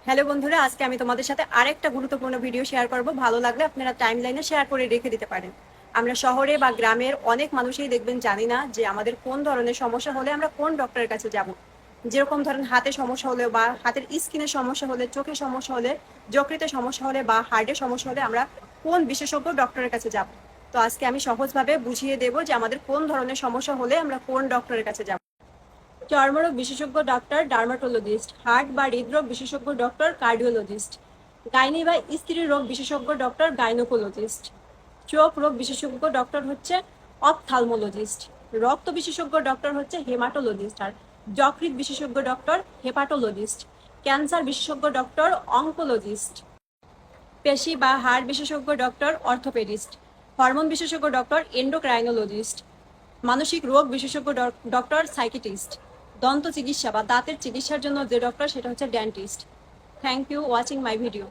Hello বন্ধুরা, আজকে আমি তোমাদের সাথে আরেকটা গুরুত্বপূর্ণ ভিডিও শেয়ার করব। ভালো লাগলে আপনারা টাইমলাইনে শেয়ার করে রেখে দিতে পারেন। আমরা শহরে বা গ্রামের অনেক মানুষই দেখবেন জানি না যে আমাদের কোন ধরনের সমস্যা হলে আমরা কোন ডক্টরের কাছে যাব। যেরকম ধরেন হাতে সমস্যা হলে বা হাতের স্কিনের সমস্যা হলে, চোখের সমস্যা হলে, যকৃতের সমস্যা হলে বা হার্টের সমস্যা হলে আমরা কোন বিশেষজ্ঞ ডক্টরের কাছে যাব। তো আজকে আমি সহজভাবে বুঝিয়ে দেবো যে আমাদের কোন ধরনের সমস্যা হলে আমরা কোন ডক্টরের কাছে যাব। চর্মরোগ বিশেষজ্ঞ ডক্টর ডার্মাটোলজিস্ট, হার্ট বা হৃদরোগ বিশেষজ্ঞ ডক্টর কার্ডিওলজিস্ট, গাইনি বা স্ত্রী রোগ বিশেষজ্ঞ ডক্টর গাইনোকোলজিস্ট, চোখ রোগ বিশেষজ্ঞ ডক্টর হচ্ছে অপথালমোলজিস্ট, রক্ত বিশেষজ্ঞ ডক্টর হচ্ছে হেমাটোলজিস্ট, আর যকৃৎ বিশেষজ্ঞ ডক্টর হেপাটোলজিস্ট, ক্যান্সার বিশেষজ্ঞ ডক্টর অঙ্কোলজিস্ট, পেশি বা হাড় বিশেষজ্ঞ ডক্টর অর্থোপেডিস্ট, হরমোন বিশেষজ্ঞ ডক্টর এন্ডোক্রাইনোলজিস্ট, মানসিক রোগ বিশেষজ্ঞ ডক্টর সাইকিটিস্ট, দন্ত চিকিৎসা বা দাঁতের চিকিৎসার জন্য যে ডক্টর সেটা হচ্ছে dentist. Thank you watching my video.